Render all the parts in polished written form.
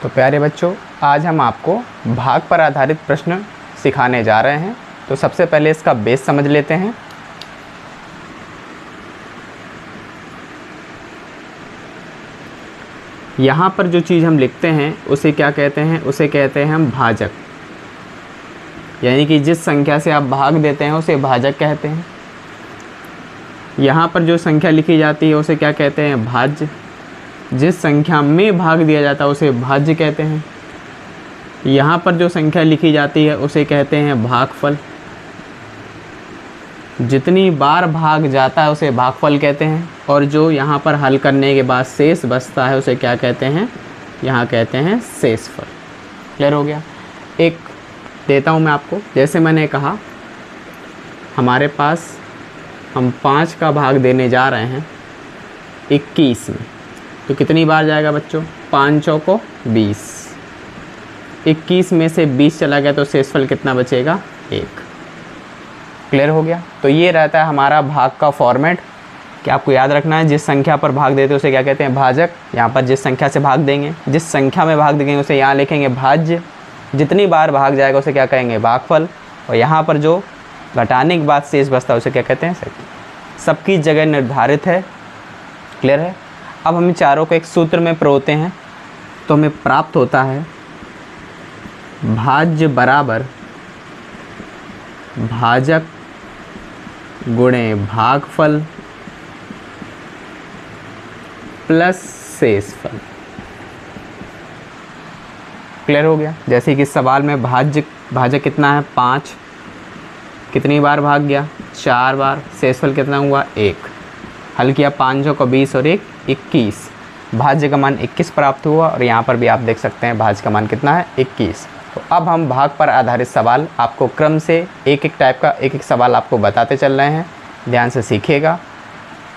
तो प्यारे बच्चों, आज हम आपको भाग पर आधारित प्रश्न सिखाने जा रहे हैं। तो सबसे पहले इसका बेस समझ लेते हैं। यहाँ पर जो चीज़ हम लिखते हैं उसे क्या कहते हैं? उसे कहते हैं हम भाजक, यानी कि जिस संख्या से आप भाग देते हैं उसे भाजक कहते हैं। यहाँ पर जो संख्या लिखी जाती है उसे क्या कहते हैं? भाज्य। जिस संख्या में भाग दिया जाता है उसे भाज्य कहते हैं। यहाँ पर जो संख्या लिखी जाती है उसे कहते हैं भागफल। जितनी बार भाग जाता है उसे भागफल कहते हैं। और जो यहाँ पर हल करने के बाद शेष बचता है उसे क्या कहते हैं? यहाँ कहते हैं शेषफल। क्लियर हो गया? एक देता हूँ मैं आपको। जैसे मैंने कहा हमारे पास हम 5 का भाग देने जा रहे हैं 21 में, तो कितनी बार जाएगा बच्चों? 5 चौको 20। 21 में से 20 चला गया तो शेषफल कितना बचेगा? 1। क्लियर हो गया? तो ये रहता है हमारा भाग का फॉर्मेट कि आपको याद रखना है जिस संख्या पर भाग देते हैं उसे क्या कहते हैं? भाजक। यहाँ पर जिस संख्या से भाग देंगे, जिस संख्या में भाग देंगे उसे यहाँ लिखेंगे भाज्य। जितनी बार भाग जाएगा उसे क्या कहेंगे? भागफल। और यहाँ पर जो घटाने के बाद शेष बचता है उसे क्या कहते हैं? शेषफल। सबकी जगह निर्धारित है। क्लियर है? अब हम चारों को एक सूत्र में परोते हैं तो हमें प्राप्त होता है भाज्य बराबर भाजक गुणे भागफल प्लस शेषफल। क्लियर हो गया? जैसे कि सवाल में भाजक कितना है? 5। कितनी बार भाग गया? 4 बार। शेषफल कितना हुआ? 1। हल किया 5 को 20 और 1 21। भाज्य का मान 21 प्राप्त हुआ। और यहाँ पर भी आप देख सकते हैं भाज्य का मान कितना है? 21। तो अब हम भाग पर आधारित सवाल आपको क्रम से एक टाइप का एक सवाल आपको बताते चल रहे हैं। ध्यान से सीखिएगा।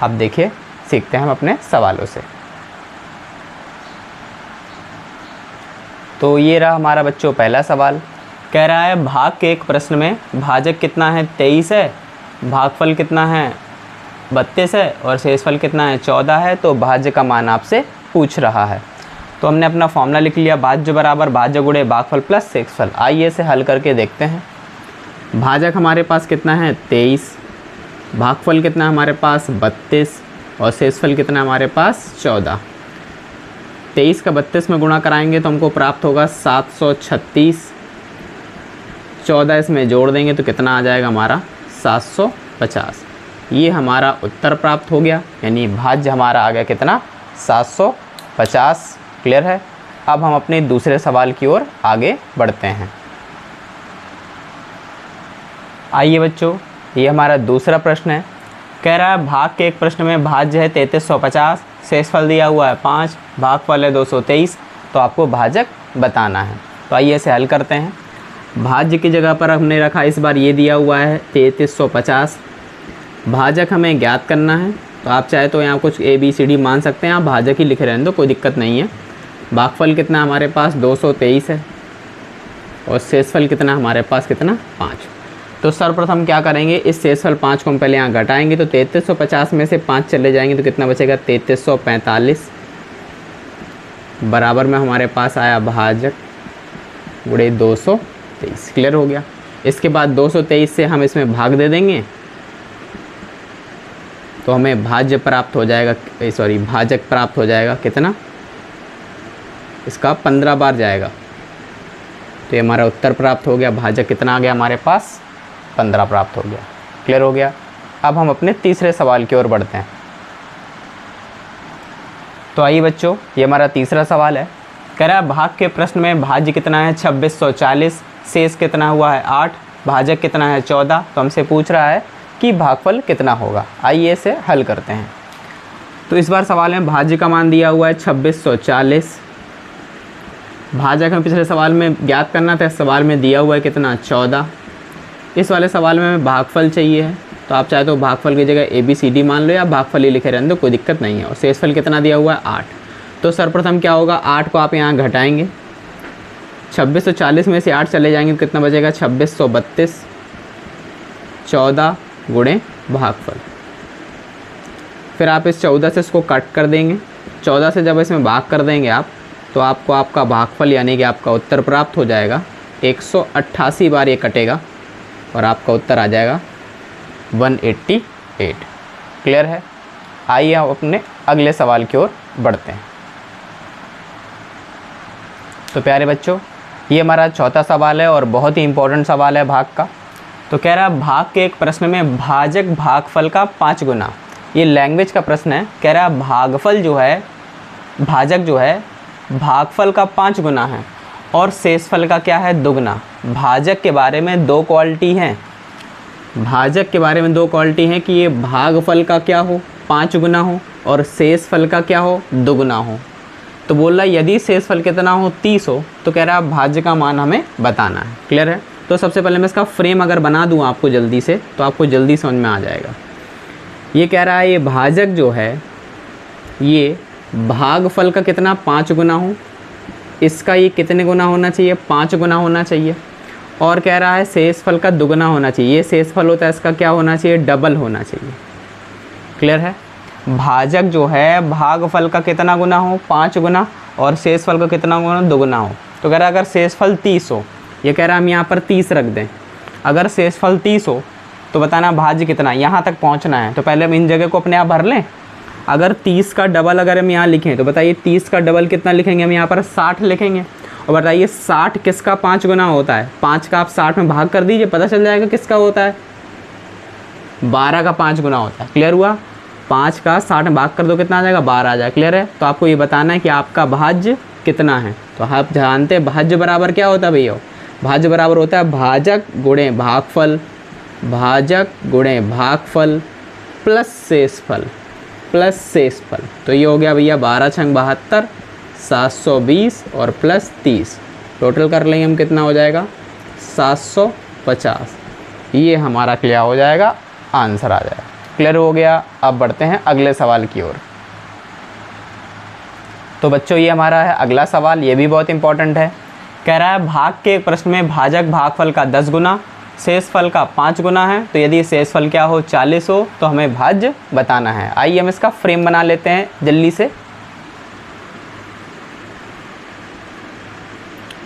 अब देखिए, सीखते हैं हम अपने सवालों से। तो ये रहा हमारा बच्चों पहला सवाल। कह रहा है भाग के एक प्रश्न में भाजक कितना है? 23 है। भागफल कितना है? 32 है। और शेषफल कितना है? 14 है। तो भाज्य का मान आपसे पूछ रहा है। तो हमने अपना फॉर्मूला लिख लिया, भाज्य बराबर भाज्य गुणे भागफल प्लस शेषफल। आइए इसे हल करके देखते हैं। भाजक हमारे पास कितना है? 23। भागफल कितना है हमारे पास? 32। और शेषफल कितना है हमारे पास? 14। 23 का 32 में गुणा कराएंगे तो हमको प्राप्त होगा 736। 14 इसमें जोड़ देंगे तो कितना आ जाएगा हमारा? 750। ये हमारा उत्तर प्राप्त हो गया, यानी भाज्य हमारा आ गया कितना? 750। क्लियर है? अब हम अपने दूसरे सवाल की ओर आगे बढ़ते हैं। आइए बच्चों, ये हमारा दूसरा प्रश्न है। कह रहा है भाग के एक प्रश्न में भाज्य है 3350, शेषफल दिया हुआ है 5, भागफल है 223। तो आपको भाजक बताना है। तो आइए इसे हल करते हैं। भाज्य की जगह पर हमने रखा इस बार ये दिया हुआ है 3350। भाजक हमें ज्ञात करना है। तो आप चाहे तो यहाँ कुछ ABCD मान सकते हैं, आप भाजक ही लिख रहे हैं तो कोई दिक्कत नहीं है। भागफल कितना हमारे पास? 223 है। और शेषफल कितना हमारे पास? कितना? 5। तो सर्वप्रथम क्या करेंगे? इस शेषफल 5 को हम पहले यहाँ घटाएंगे तो 3350 में से 5 चले जाएंगे तो कितना बचेगा? 3345। बराबर में हमारे पास आया भाजक गुणे 223। क्लियर हो गया? इसके बाद 223 से हम इसमें भाग दे देंगे तो हमें भाज्य प्राप्त हो जाएगा, भाजक प्राप्त हो जाएगा कितना? इसका 15 बार जाएगा। तो ये हमारा उत्तर प्राप्त हो गया। भाजक कितना आ गया हमारे पास? 15 प्राप्त हो गया। क्लियर हो गया? अब हम अपने तीसरे सवाल की ओर बढ़ते हैं। तो आइए बच्चों, ये हमारा तीसरा सवाल है। कह रहा है भाग के प्रश्न में भाज्य कितना है? 2640। शेष कितना हुआ है? 8। भाजक कितना है? 14। तो हमसे पूछ रहा है कि भागफल कितना होगा। आइए इसे हल करते हैं। तो इस बार सवाल में भाज्य का मान दिया हुआ है 2640। भाजक हमें पिछले सवाल में ज्ञात करना था, इस सवाल में दिया हुआ है कितना? 14। इस वाले सवाल में हमें भागफल चाहिए है। तो आप चाहे तो भागफल की जगह ABCD मान लो या भागफल ही लिखे रहने दो, कोई दिक्कत नहीं है। और शेषफल कितना दिया हुआ है? 8। तो सर्वप्रथम क्या होगा? 8 को आप यहाँ घटाएंगे। 2640 में से 8 चले जाएंगे तो कितना बचेगा? 2632। 14 गुणे भागफल। फिर आप इस 14 से इसको कट कर देंगे। 14 से जब इसमें भाग कर देंगे आप तो आपको आपका भागफल यानी कि आपका उत्तर प्राप्त हो जाएगा। 188 बार ये कटेगा और आपका उत्तर आ जाएगा 188। क्लियर है? आइए हम अपने अगले सवाल की ओर बढ़ते हैं। तो प्यारे बच्चों, ये हमारा चौथा सवाल है और बहुत ही इम्पोर्टेंट सवाल है भाग का। तो कह रहा है भाग के एक प्रश्न में भाजक भागफल का 5 गुना। ये लैंग्वेज का प्रश्न है। कह रहा है भागफल जो है, भाजक जो है भागफल का 5 गुना है और शेषफल का क्या है, दुगना। भाजक के बारे में 2 क्वालिटी हैं। भाजक के बारे में 2 क्वालिटी हैं कि ये भागफल का क्या हो, 5 गुना हो, और शेषफल का क्या हो, दुगना हो। तो बोल रहा है यदि शेषफल कितना हो, 30 हो, तो कह रहा है भाज्य का मान हमें बताना है। क्लियर है? तो सबसे पहले मैं इसका फ्रेम अगर बना दूँ आपको जल्दी से, तो आपको जल्दी समझ में आ जाएगा। ये कह रहा है ये भाजक जो है ये भागफल का कितना, 5 गुना हो। इसका ये कितने गुना होना चाहिए, 5 गुना होना चाहिए। और कह रहा है शेषफल का दुगना होना चाहिए। ये शेषफल होता है, इसका क्या होना चाहिए, डबल होना चाहिए। क्लियर है? भाजक जो है भागफल का कितना गुना हो, 5 गुना, और शेषफल का कितना गुना, दुगना हो। तो कह रहा है अगर शेषफल 30 हो, ये कह रहा है हम यहाँ पर 30 रख दें। अगर शेषफल 30 हो तो बताना भाज्य कितना, यहाँ तक पहुँचना है। तो पहले हम इन जगह को अपने आप भर लें। अगर 30 का डबल अगर हम यहाँ लिखें तो बताइए 30 का डबल कितना लिखेंगे, हम यहाँ पर 60 लिखेंगे। और बताइए 60 किसका 5 गुना होता है, 5 का आप 60 में भाग कर दीजिए, पता चल जाएगा किसका होता है, 12 का 5 गुना होता है। क्लियर हुआ? 5 का 60 में भाग कर दो, कितना आ जाएगा, 12 आ जाएगा। क्लियर है? तो आपको ये बताना है कि आपका भाज्य कितना है। तो आप जानते हैं भाज्य बराबर क्या होता है भैया, भाज्य बराबर होता है भाजक गुणे भागफल, भाजक गुणे भागफल प्लस शेषफल, प्लस शेषफल। तो ये हो गया भैया 12 छंग 72, 720 और प्लस 30, टोटल कर लेंगे हम, कितना हो जाएगा, 750। ये हमारा क्लियर हो जाएगा, आंसर आ जाएगा। क्लियर हो गया? अब बढ़ते हैं अगले सवाल की ओर। तो बच्चों ये हमारा है अगला सवाल, ये भी बहुत इंपॉर्टेंट है। कह रहा है भाग के एक प्रश्न में भाजक भागफल का 10 गुना, शेषफल का 5 गुना है। तो यदि शेषफल क्या हो, 40 हो, तो हमें भाज्य बताना है। आइए हम इसका फ्रेम बना लेते हैं जल्दी से।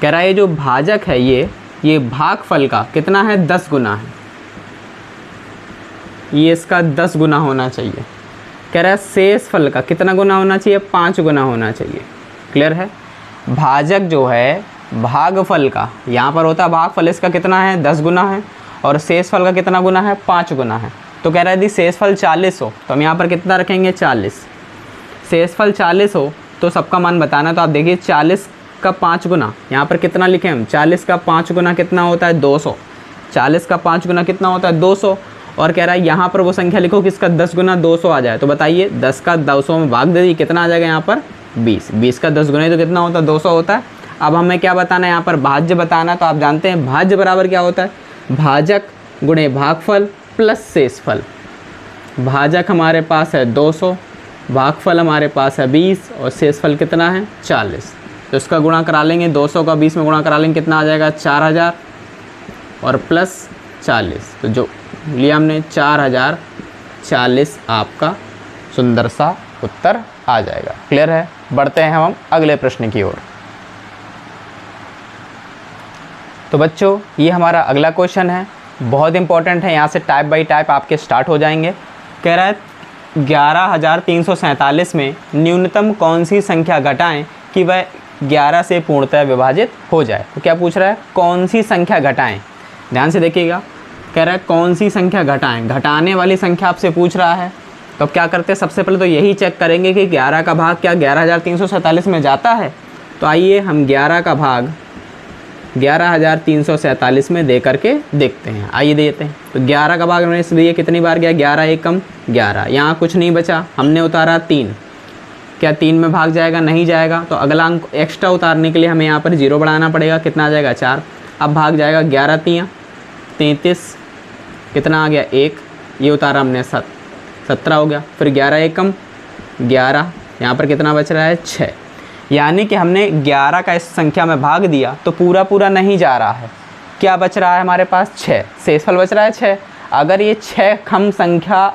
कह रहा है ये जो भाजक है ये भागफल का कितना है, 10 गुना है। ये इसका 10 गुना होना चाहिए। कह रहा है शेषफल का कितना गुना होना चाहिए, 5 गुना होना चाहिए। क्लियर है? भाजक जो है भागफल का, यहाँ पर होता है भागफल, इसका कितना है, 10 गुना है, और शेषफल का कितना गुना है, 5 गुना है। तो कह रहा है यदि शेषफल 40 हो तो हम यहाँ पर कितना रखेंगे, 40। शेषफल 40 हो तो सबका मान बताना। तो आप देखिए 40 का 5 गुना, यहाँ पर कितना लिखें हम, 40 का 5 गुना कितना होता है, 200। 40 का 5 गुना कितना होता है, 200। और कह रहा है यहाँ पर वो संख्या लिखो कि इसका 10 गुना 200 आ जाए। तो बताइए 10 का 200 में भाग दे दीजिए, कितना आ जाएगा यहाँ पर, 20। 20 का 10 गुना ही तो कितना होता है, 200 होता है। अब हमें क्या बताना है, यहाँ पर भाज्य बताना। तो आप जानते हैं भाज्य बराबर क्या होता है, भाजक गुणे भागफल प्लस शेषफल। भाजक हमारे पास है 200, भागफल हमारे पास है 20, और शेषफल कितना है, 40। तो इसका गुणा करा लेंगे, 200 का 20 में गुणा करा लेंगे, कितना आ जाएगा, 4000 और प्लस 40। तो जो लिया हमने 4040 आपका सुंदर सा उत्तर आ जाएगा। क्लियर है? बढ़ते हैं हम अगले प्रश्न की ओर। तो बच्चों ये हमारा अगला क्वेश्चन है, बहुत इंपॉर्टेंट है। यहाँ से टाइप बाय टाइप आपके स्टार्ट हो जाएंगे। कह रहा है 11347 में न्यूनतम कौन सी संख्या घटाएं कि वह 11 से पूर्णतः विभाजित हो जाए। तो क्या पूछ रहा है, कौन सी संख्या घटाएं। ध्यान से देखिएगा, कह रहा है कौन सी संख्या घटाएं, घटाने वाली संख्या आपसे पूछ रहा है। तो अब क्या करते हैं, सबसे पहले तो यही चेक करेंगे कि 11 का भाग क्या 11347 में जाता है। तो आइए हम 11 का भाग 11347 में दे करके देखते हैं। आइए देते हैं। तो 11 का भाग हमने इसलिए कितनी बार गया, 11 एकम 11, यहाँ कुछ नहीं बचा, हमने उतारा 3। क्या 3 में भाग जाएगा, नहीं जाएगा। तो अगला अंक एक्स्ट्रा उतारने के लिए हमें यहाँ पर 0 बढ़ाना पड़ेगा, कितना आ जाएगा, 4। अब भाग जाएगा 11 3 33, कितना आ गया, 1, ये उतारा हमने 17 हो गया। फिर 11 एकम 11, यहाँ पर कितना बच रहा है, 6। यानी कि हमने 11 का इस संख्या में भाग दिया तो पूरा पूरा नहीं जा रहा है, क्या बच रहा है हमारे पास, 6। शेषफल बच रहा है 6। अगर ये 6 कम संख्या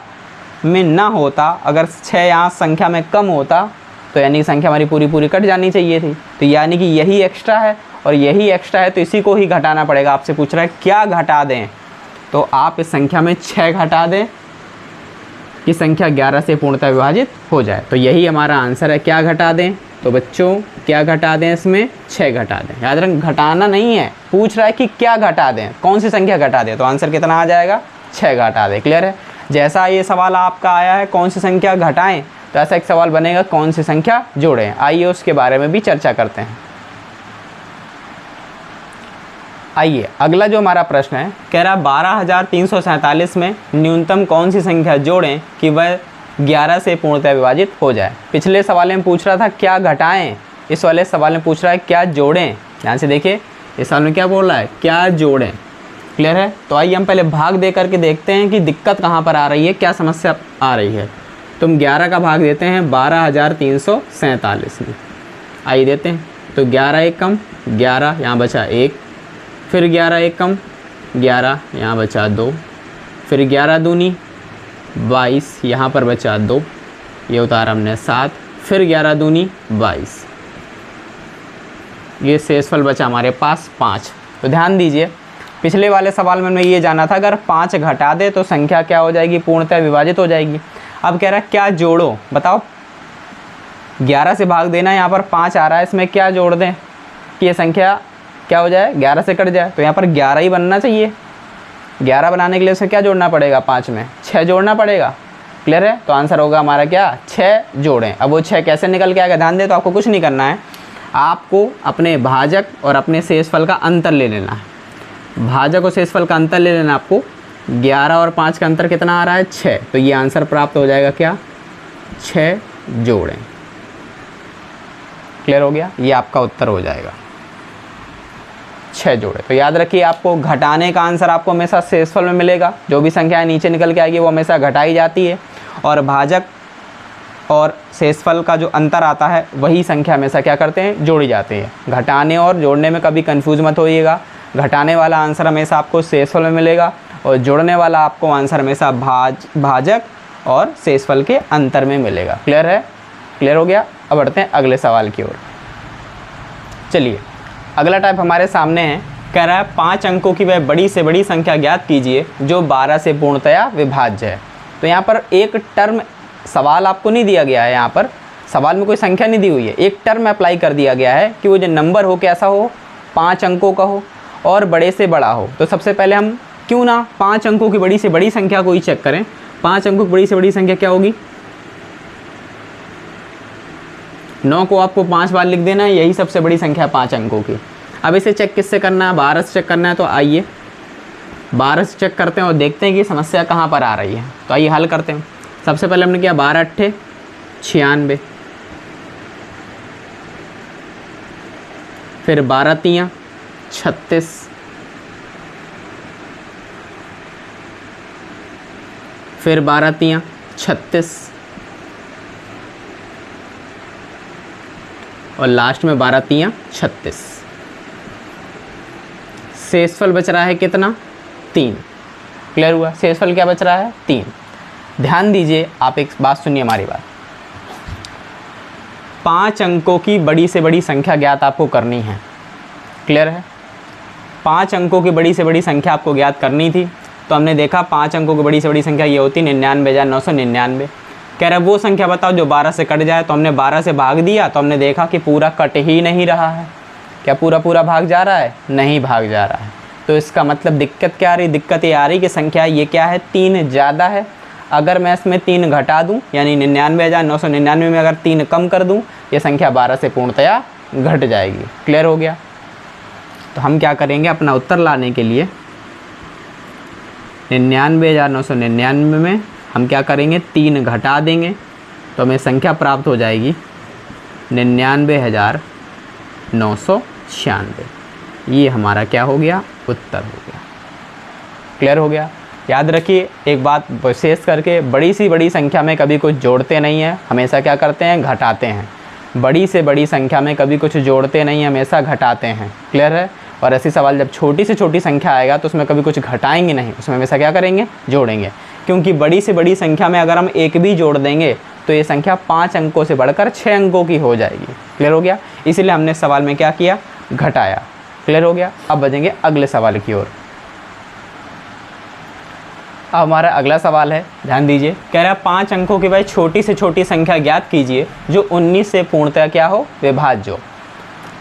में ना होता, अगर 6 यहाँ संख्या में कम होता तो यानी कि संख्या हमारी पूरी पूरी कट जानी चाहिए थी, तो यानी कि यही एक्स्ट्रा है और यही एक्स्ट्रा है, तो इसी को ही घटाना पड़ेगा। आपसे पूछ रहा है क्या घटा दें, तो आप इस संख्या में 6 घटा दें कि संख्या 11 से पूर्णतः विभाजित हो जाए। तो यही हमारा आंसर है, क्या घटा दें। तो बच्चों क्या घटा दें, इसमें 6 घटा दें। याद रखें घटाना नहीं है, पूछ रहा है कि क्या घटा दें, कौन सी संख्या घटा दें, तो आंसर कितना आ जाएगा, 6 घटा दें। क्लियर है। जैसा ये सवाल आपका आया है कौन सी संख्या घटाएं, तो ऐसा एक सवाल बनेगा कौन सी संख्या जोड़ें। आइए उसके बारे में भी चर्चा करते हैं। आइए अगला जो हमारा प्रश्न है, कह रहा 12,347 में न्यूनतम कौन सी संख्या जोड़ें कि वह 11 से पूर्णतः विभाजित हो जाए। पिछले सवाल में पूछ रहा था क्या घटाएं, इस वाले सवाल में पूछ रहा है क्या जोड़ें। ध्यान से देखिए इस सवाल में क्या बोल रहा है, क्या जोड़ें। क्लियर है। तो आइए हम पहले भाग दे करके देखते हैं कि दिक्कत कहाँ पर आ रही है, क्या समस्या आ रही है। तो हम 11 का भाग देते हैं 12,347 में। आइए देते हैं, तो 11 एक कम 11, यहाँ बचा 1, फिर 11 एक कम 11, यहाँ बचा 2, फिर 11 दूनी 22, यहाँ पर बचा 2, ये उतारा हमने 7, फिर 11 दूनी 22, ये शेषफल बचा हमारे पास 5। तो ध्यान दीजिए पिछले वाले सवाल में हमने ये जाना था अगर 5 घटा दे तो संख्या क्या हो जाएगी, पूर्णतः विभाजित हो जाएगी। अब कह रहा है क्या जोड़ो, बताओ 11 से भाग देना, यहाँ पर 5 आ रहा है, इसमें क्या जोड़ दें कि ये संख्या क्या हो जाए, 11 से कट जाए। तो यहाँ पर 11 ही बनना चाहिए। 11 बनाने के लिए उसे क्या जोड़ना पड़ेगा, 5 में 6 जोड़ना पड़ेगा। क्लियर है। तो आंसर होगा हमारा क्या, 6 जोड़ें। अब वो 6 कैसे निकल के आएगा, ध्यान दे। तो आपको कुछ नहीं करना है, आपको अपने भाजक और अपने शेषफल का अंतर ले लेना है। भाजक और शेषफल का अंतर ले लेना आपको। 11 और 5 का अंतर कितना आ रहा है, 6। तो ये आंसर प्राप्त हो जाएगा क्या, 6 जोड़ें। क्लियर हो गया, ये आपका उत्तर हो जाएगा 6 जोड़े। तो याद रखिए आपको घटाने का आंसर आपको हमेशा शेषफल में मिलेगा। जो भी संख्या नीचे निकल के आएगी वो हमेशा घटाई जाती है, और भाजक और शेषफल का जो अंतर आता है वही संख्या हमेशा क्या करते हैं, जोड़ी जाती है। घटाने और जोड़ने में कभी कंफ्यूज मत होइएगा। घटाने वाला आंसर हमेशा आपको शेषफल में मिलेगा और जोड़ने वाला आपको आंसर हमेशा भाजक और शेषफल के अंतर में मिलेगा। क्लियर है, क्लियर हो गया। अब बढ़ते हैं अगले सवाल की ओर। चलिए अगला टाइप हमारे सामने है, कह रहा है 5 अंकों की वह बड़ी से बड़ी संख्या ज्ञात कीजिए जो 12 से पूर्णतया विभाज्य है। तो यहाँ पर एक टर्म, सवाल आपको नहीं दिया गया है, यहाँ पर सवाल में कोई संख्या नहीं दी हुई है, एक टर्म अप्लाई कर दिया गया है कि वो जो नंबर हो कैसा हो, 5 अंकों का हो और बड़े से बड़ा हो। तो सबसे पहले हम क्यों ना 5 अंकों की बड़ी से बड़ी संख्या को ही चेक करें। 5 अंकों की बड़ी से बड़ी संख्या क्या होगी, 9 को आपको 5 बार लिख देना है, यही सबसे बड़ी संख्या 5 अंकों की। अब इसे चेक किससे करना है, 12 से चेक करना है। तो आइए 12 से चेक करते हैं और देखते हैं कि समस्या कहाँ पर आ रही है। तो आइए हल करते हैं। सबसे पहले हमने किया 12 अट्ठे 96, फिर 12 तियाँ 36, फिर 12 तियाँ 36 और लास्ट में 12 तियाँ 36। शेषफल बच रहा है कितना, 3। क्लियर हुआ, शेषफल क्या बच रहा है, 3। ध्यान दीजिए, आप एक बात सुनिए हमारी बात। 5 अंकों की बड़ी से बड़ी संख्या ज्ञात आपको करनी है। क्लियर है, 5 अंकों की बड़ी से बड़ी संख्या आपको ज्ञात करनी थी। तो हमने देखा 5 अंकों की बड़ी से बड़ी संख्या ये होती 99,999। कह रहा है वो संख्या बताओ जो 12 से कट जाए। तो हमने 12 से भाग दिया तो हमने देखा कि पूरा कट ही नहीं रहा है। क्या पूरा पूरा भाग जा रहा है, नहीं भाग जा रहा है। तो इसका मतलब दिक्कत क्या आ रही, दिक्कत ये आ रही कि संख्या ये क्या है, 3 ज़्यादा है। अगर मैं इसमें 3 घटा दूं, यानी 99,999 में अगर 3 कम कर दूं, ये संख्या 12 से पूर्णतया घट जाएगी। क्लियर हो गया। तो हम क्या करेंगे, अपना उत्तर लाने के लिए 99,999 में हम क्या करेंगे, 3 घटा देंगे तो हमें संख्या प्राप्त हो जाएगी 99,996। ये हमारा क्या हो गया, उत्तर हो गया। क्लियर हो गया। याद रखिए एक बात विशेष करके, बड़ी सी बड़ी संख्या में कभी कुछ जोड़ते नहीं हैं, हमेशा क्या करते हैं, घटाते हैं। बड़ी से बड़ी संख्या में कभी कुछ जोड़ते नहीं, हमेशा घटाते हैं। क्लियर है। और ऐसी सवाल जब छोटी से छोटी संख्या आएगा तो उसमें कभी कुछ घटाएंगे नहीं, उसमें हमेशा क्या करेंगे, जोड़ेंगे। क्योंकि बड़ी से बड़ी संख्या में अगर हम 1 भी जोड़ देंगे तो ये संख्या 5 अंकों से बढ़कर 6 अंकों की हो जाएगी। क्लियर हो गया? इसीलिए हमने सवाल में क्या किया, घटाया। क्लियर हो गया? अब बढ़ेंगे अगले सवाल की ओर। अब हमारा अगला सवाल है, ध्यान दीजिए, कह रहा है 5 अंकों की भाई छोटी से छोटी संख्या ज्ञात कीजिए जो 19 से पूर्णतः क्या हो, विभाज्य हो।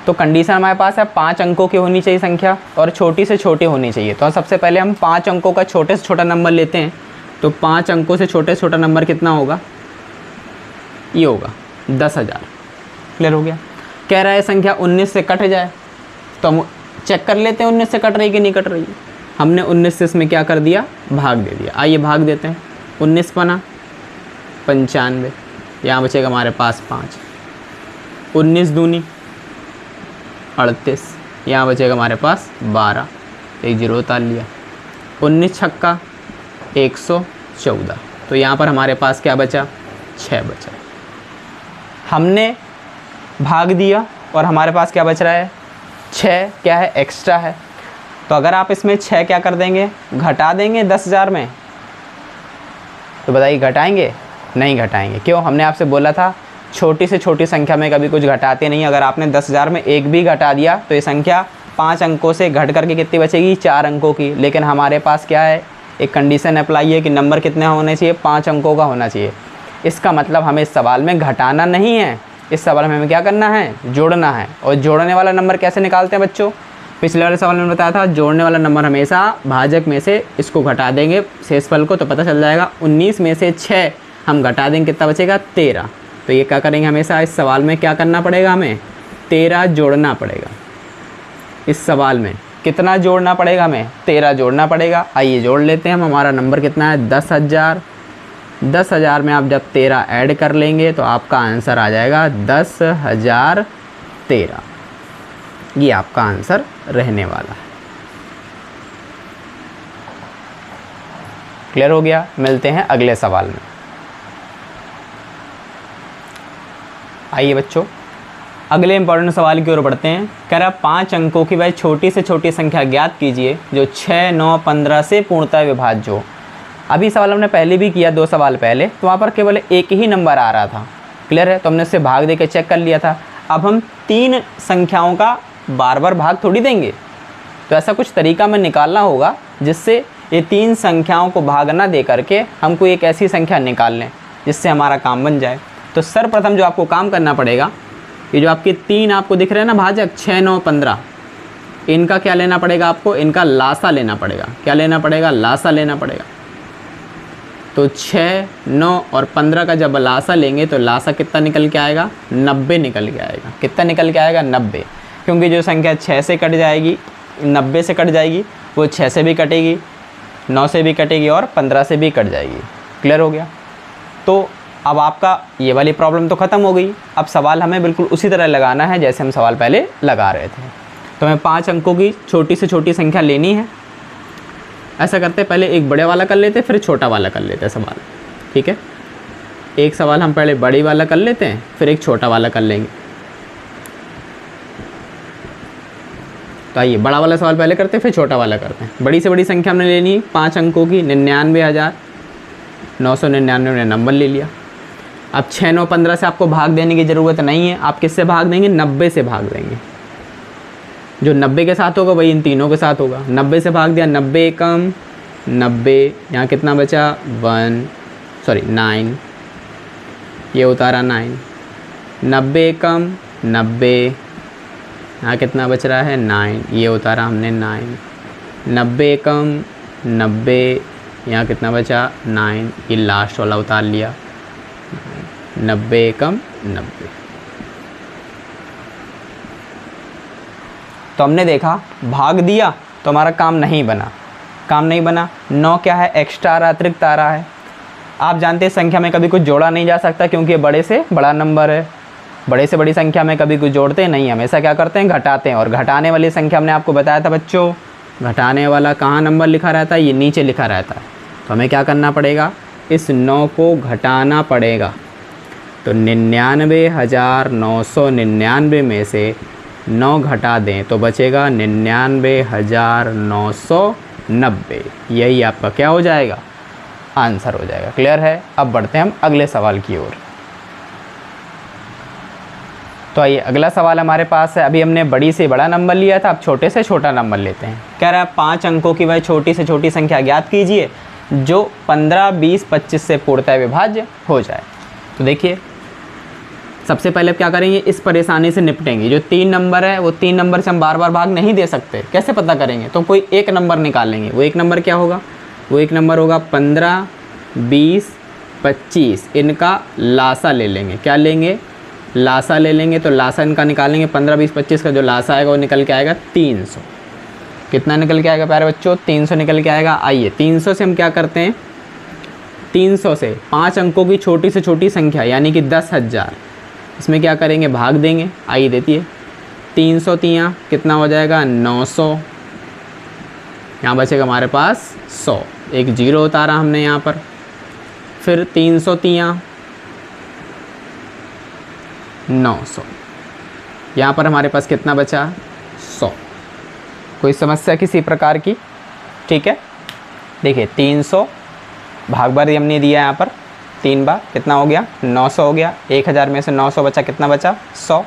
तो कंडीशन हमारे पास है 5 अंकों की होनी चाहिए संख्या और छोटी से छोटी होनी चाहिए। तो सबसे पहले हम 5 अंकों का छोटे से छोटा नंबर लेते हैं। तो 5 अंकों से छोटा नंबर कितना होगा, ये होगा 10,000। क्लियर हो गया? कह रहा है संख्या 19 से कट जाए, तो हम चेक कर लेते हैं 19 से कट रही कि नहीं कट रही। हमने 19 से इसमें क्या कर दिया, भाग दे दिया। आइए भाग देते हैं। 19 पना 95, यहाँ बचेगा हमारे पास 5। 19 दूनी 38, यहाँ बचेगा हमारे पास 12, एक 0 उतार लिया। 19 छक्का 114, तो यहाँ पर हमारे पास क्या बचा, 6 बचा। हमने भाग दिया और हमारे पास क्या बच रहा है, 6 क्या है, एक्स्ट्रा है। तो अगर आप इसमें 6 क्या कर देंगे, घटा देंगे 10,000 में, तो बताइए घटाएंगे? नहीं घटाएंगे। क्यों? हमने आपसे बोला था छोटी से छोटी संख्या में कभी कुछ घटाते नहीं। अगर आपने 10,000 में एक भी घटा दिया तो ये संख्या 5 अंकों से घट करके कितनी बचेगी, 4 अंकों की। लेकिन हमारे पास क्या है, एक कंडीशन अप्लाई है कि नंबर कितने होने चाहिए, 5 अंकों का होना चाहिए। इसका मतलब हमें इस सवाल में घटाना नहीं है, इस सवाल में हमें क्या करना है, जोड़ना है। और जोड़ने वाला नंबर कैसे निकालते हैं बच्चों, पिछले वाले सवाल में बताया था, जोड़ने वाला नंबर हमेशा भाजक में से इसको घटा देंगे शेषफल को, तो पता चल जाएगा 19 में से 6 हम घटा देंगे, कितना बचेगा, 13। तो ये क्या करेंगे, हमेशा इस सवाल में क्या करना पड़ेगा, हमें 13 जोड़ना पड़ेगा। इस सवाल में कितना जोड़ना पड़ेगा, हमें 13 जोड़ना पड़ेगा। आइए जोड़ लेते हैं हम। हमारा नंबर कितना है, 10,000। 10,000 में आप जब 13 ऐड कर लेंगे तो आपका आंसर आ जाएगा 10,013। ये आपका आंसर रहने वाला है। क्लियर हो गया? मिलते हैं अगले सवाल में। आइए बच्चों अगले इंपॉर्टेंट सवाल की ओर बढ़ते हैं। कह रहा 5 अंकों की भाई छोटी से छोटी संख्या ज्ञात कीजिए जो 6, 9, 15 से पूर्णतः विभाज्य हो। अभी सवाल हमने पहले भी किया, 2 सवाल पहले, तो वहाँ पर केवल एक ही नंबर आ रहा था। क्लियर है? तो हमने उससे भाग दे के चेक कर लिया था। अब हम 3 संख्याओं का बार बार भाग थोड़ी देंगे, तो ऐसा कुछ तरीका में निकालना होगा जिससे ये 3 संख्याओं को भाग ना दे करके हमको एक ऐसी संख्या निकाल लें जिससे हमारा काम बन जाए। तो सर्वप्रथम जो आपको काम करना पड़ेगा, ये जो आपके 3 आपको दिख रहे हैं ना भाजक, 6, 9, 15, इनका क्या लेना पड़ेगा आपको, इनका लासा लेना पड़ेगा। क्या लेना पड़ेगा, लासा लेना पड़ेगा। तो 6, 9 और 15 का जब लासा लेंगे तो लासा कितना निकल के आएगा, 90 निकल के आएगा। कितना निकल के आएगा, 90। क्योंकि जो संख्या 6 से कट जाएगी, 90 से कट जाएगी, वो 6 से भी कटेगी, 9 से भी कटेगी और 15 से भी कट जाएगी। क्लियर हो गया? तो अब आपका ये वाली प्रॉब्लम तो ख़त्म हो गई। अब सवाल हमें बिल्कुल उसी तरह लगाना है जैसे हम सवाल पहले लगा रहे थे। तो हमें 5 अंकों की छोटी से छोटी संख्या लेनी है। ऐसा करते पहले एक बड़े वाला कर लेते, फिर छोटा वाला कर लेते सवाल। ठीक है? एक सवाल हम पहले बड़ी वाला कर लेते हैं, फिर एक छोटा वाला कर लेंगे। तो आइए बड़ा वाला सवाल पहले करते हैं, फिर छोटा वाला करते हैं। बड़ी से बड़ी संख्या हमने लेनी है 5 अंकों की, 99,999 ने नंबर ले लिया। अब 6, 9, 15 से आपको भाग देने की ज़रूरत नहीं है। आप किससे भाग देंगे, 90 से भाग देंगे। जो 90 के साथ होगा वही इन तीनों के साथ होगा। 90 से भाग दिया, 90 कम 90, यहाँ कितना बचा, 9, ये उतारा 9। 90 कम 90, यहाँ कितना बच रहा है, 9, ये उतारा हमने 9। 90 कम 90, यहाँ कितना बचा, 9, ये लास्ट वाला उतार लिया। 90 कम 90। तो हमने देखा भाग दिया तो हमारा काम नहीं बना। काम नहीं बना। 9 क्या है, एक्स्ट्रा आ रहा, अतिरिक्त आ रहा है। आप जानते हैं संख्या में कभी कुछ जोड़ा नहीं जा सकता क्योंकि ये बड़े से बड़ा नंबर है। बड़े से बड़ी संख्या में कभी कुछ जोड़ते नहीं, हमेशा क्या करते हैं, घटाते हैं। और घटाने वाली संख्या हमने आपको बताया था बच्चों, घटाने वाला कहाँ नंबर लिखा रहता है, ये नीचे लिखा रहता है। तो हमें क्या करना पड़ेगा, इस 9 को घटाना पड़ेगा। तो 99,999 में से 9 घटा दें तो बचेगा 99,990। यही आपका क्या हो जाएगा, आंसर हो जाएगा। क्लियर है? अब बढ़ते हैं हम अगले सवाल की ओर। तो आइए अगला सवाल हमारे पास है। अभी हमने बड़ी से बड़ा नंबर लिया था, अब छोटे से छोटा नंबर लेते हैं। कह रहा है 5 अंकों की वह छोटी से छोटी संख्या ज्ञात कीजिए जो 15, 20, 25 से पूर्णतः विभाज्य हो जाए। तो देखिए सबसे पहले क्या करेंगे, इस परेशानी से निपटेंगे। जो 3 नंबर है वो 3 नंबर से हम बार बार भाग नहीं दे सकते, कैसे पता करेंगे? तो कोई एक नंबर निकालेंगे। वो एक नंबर क्या होगा? वो एक नंबर होगा 15, 20, 25। इनका लासा ले लेंगे। क्या लेंगे? लासा ले लेंगे। तो लासा इनका निकालेंगे। 15, 20, 25 का जो लासा आएगा वो निकल के आएगा 300। कितना निकल के आएगा प्यारे बच्चों? 300 निकल के आएगा। आइए 300 से हम क्या करते हैं, 300 से 5 अंकों की छोटी से छोटी संख्या यानी कि 10,000, इसमें क्या करेंगे? भाग देंगे। आइए देतिए 300 तियाँ कितना हो जाएगा? 900। यहाँ बचेगा हमारे पास 100। एक जीरो उतारा हमने यहाँ पर। फिर 300 तियाँ 900। यहाँ पर हमारे पास कितना बचा? 100। कोई समस्या किसी प्रकार की? ठीक है, देखिए 300 भाग बार हमने दिया यहाँ पर 3 बार, कितना हो गया? 900 हो गया। 1000 में से 900 बचा, कितना बचा? 100।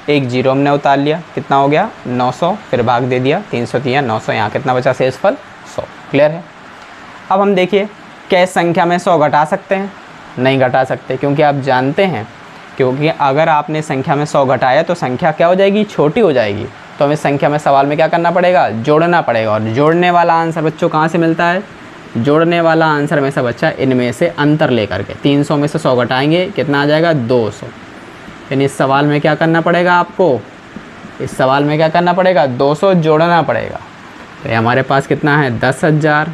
एक जीरो हमने उतार लिया, कितना हो गया? 900। फिर भाग दे दिया 300 तिया 900, यहाँ कितना बचा? शेषफल 100। क्लियर है? अब हम देखिए क्या इस संख्या में 100 घटा सकते हैं? नहीं घटा सकते, क्योंकि आप जानते हैं क्योंकि अगर आपने संख्या में 100 घटाया तो संख्या क्या हो जाएगी? छोटी हो जाएगी। तो हमें संख्या में सवाल में क्या करना पड़ेगा? जोड़ना पड़ेगा। और जोड़ने वाला आंसर बच्चों कहाँ से मिलता है? जोड़ने वाला आंसर में से बच्चा इनमें से अंतर लेकर के 300 में से 100 घटाएंगे, कितना आ जाएगा? 200। यानी इस सवाल में क्या करना पड़ेगा आपको? इस सवाल में क्या करना पड़ेगा? 200 जोड़ना पड़ेगा। तो हमारे पास कितना है? 10,000।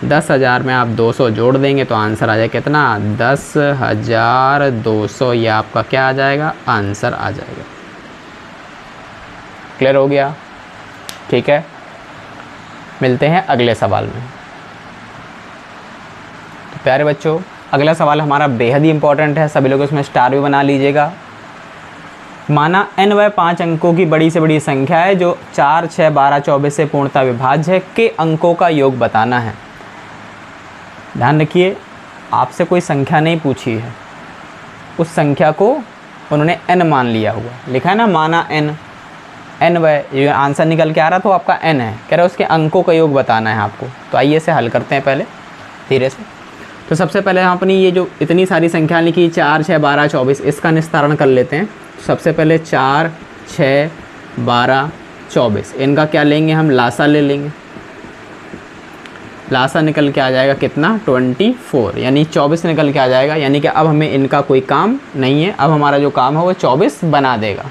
10,000 में आप 200 जोड़ देंगे तो आंसर आ जाएगा कितना? 10,200। ये आपका क्या आ जाएगा? आंसर आ जाएगा। क्लियर हो गया? ठीक है, मिलते हैं अगले सवाल में। तो प्यारे बच्चों अगला सवाल हमारा बेहद ही इंपॉर्टेंट है, सभी लोग उसमें स्टार भी बना लीजिएगा। माना n व 5 अंकों की बड़ी से बड़ी संख्या है जो 4, 6, 12, 24 से पूर्णतः विभाज्य है के अंकों का योग बताना है। ध्यान रखिए आपसे कोई संख्या नहीं पूछी है, उस संख्या को उन्होंने n मान लिया हुआ, लिखा है ना माना n व, ये आंसर निकल के आ रहा तो आपका n है। कह रहे उसके अंकों का योग बताना है आपको। तो आइए इसे हल करते हैं पहले धीरे से। तो सबसे पहले हम अपनी ये जो इतनी सारी संख्या लिखी 4, 6, 12, 24, इसका निस्तारण कर लेते हैं। सबसे पहले 4, 6, 12, 24 इनका क्या लेंगे हम? लासा ले लेंगे। लासा निकल के आ जाएगा कितना? 24, यानी 24 निकल के आ जाएगा। यानी कि अब हमें इनका कोई काम नहीं है, अब हमारा जो काम है वो 24 बना देगा।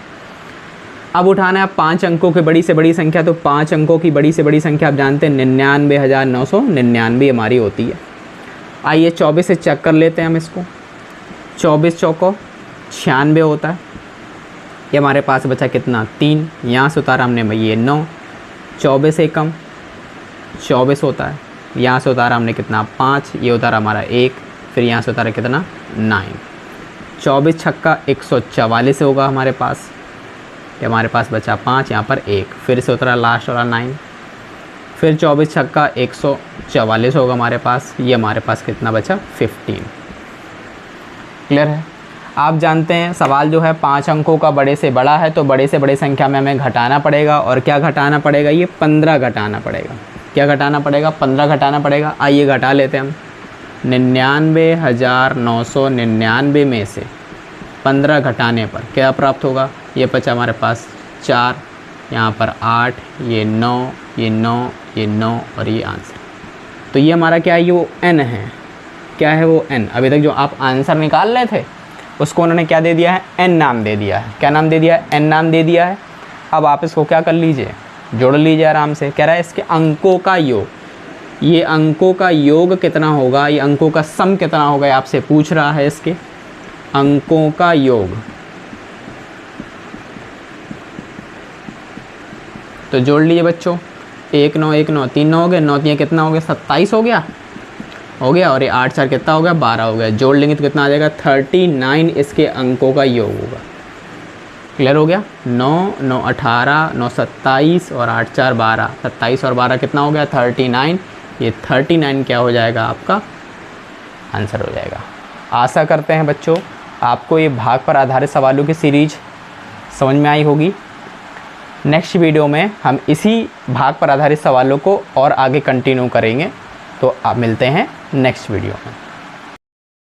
अब उठाना है 5 अंकों की बड़ी से बड़ी संख्या। तो 5 अंकों की बड़ी से बड़ी संख्या आप जानते हैं 99,999 हमारी होती है। आइए 24 से चेक कर लेते हैं हम इसको। 24 चौको 96 होता है। ये हमारे पास बचा कितना? 3। यहाँ से उतारा हमने भाई ये 9। 24 एकम 24 होता है। यहाँ से उतारा हमने कितना? 5। ये उतारा हमारा 1। फिर यहाँ से उतारा कितना? 9। 24 छक्का 144 होगा हमारे पास। ये हमारे पास बचा 5, यहाँ पर 1। फिर से उतरा लास्ट वाला 9। फिर 24 छक्का 144 होगा हमारे पास। ये हमारे पास कितना बचा? 15। क्लियर है? आप जानते हैं सवाल जो है 5 अंकों का बड़े से बड़ा है, तो बड़े से बड़े संख्या में हमें घटाना पड़ेगा। और क्या घटाना पड़ेगा? ये 15 घटाना पड़ेगा। क्या घटाना पड़ेगा? 15 घटाना पड़ेगा। आइए घटा लेते हैं हम। 99,999 में से 15 घटाने पर क्या प्राप्त होगा? ये बचा हमारे पास 4, यहाँ पर 8, ये 9, ये 9, ये 9 और ये आंसर। तो ये हमारा क्या है? ये वो n है। क्या है वो? n। अभी तक जो आप आंसर निकाल रहे थे उसको उन्होंने क्या दे दिया है? n नाम दे दिया है। क्या नाम दे दिया है? n नाम दे दिया है। अब आप इसको क्या कर लीजिए? जोड़ लीजिए आराम से। कह रहा है इसके अंकों का योग। ये अंकों का योग कितना होगा? ये अंकों का सम कितना होगा? ये आपसे पूछ रहा है। इसके अंकों का योग। तो जोड़ लीजिए बच्चों। 1 9 1 9 3 9 हो गए। 9 3 कितना हो गया? 27 हो गया। और ये 8 4 कितना हो गया? 12 हो गया। जोड़ लेंगे तो कितना आ जाएगा? 39 इसके अंकों का योग होगा। क्लियर हो गया? 9 9 18 9 27 और 8 4 12। 27 और 12 कितना हो गया? 39। ये 39 क्या हो जाएगा? आपका आंसर हो जाएगा। आशा करते हैं बच्चों आपको ये भाग पर आधारित सवालों की सीरीज समझ में आई होगी। नेक्स्ट वीडियो में हम इसी भाग पर आधारित सवालों को और आगे कंटिन्यू करेंगे। तो आप मिलते हैं नेक्स्ट वीडियो में।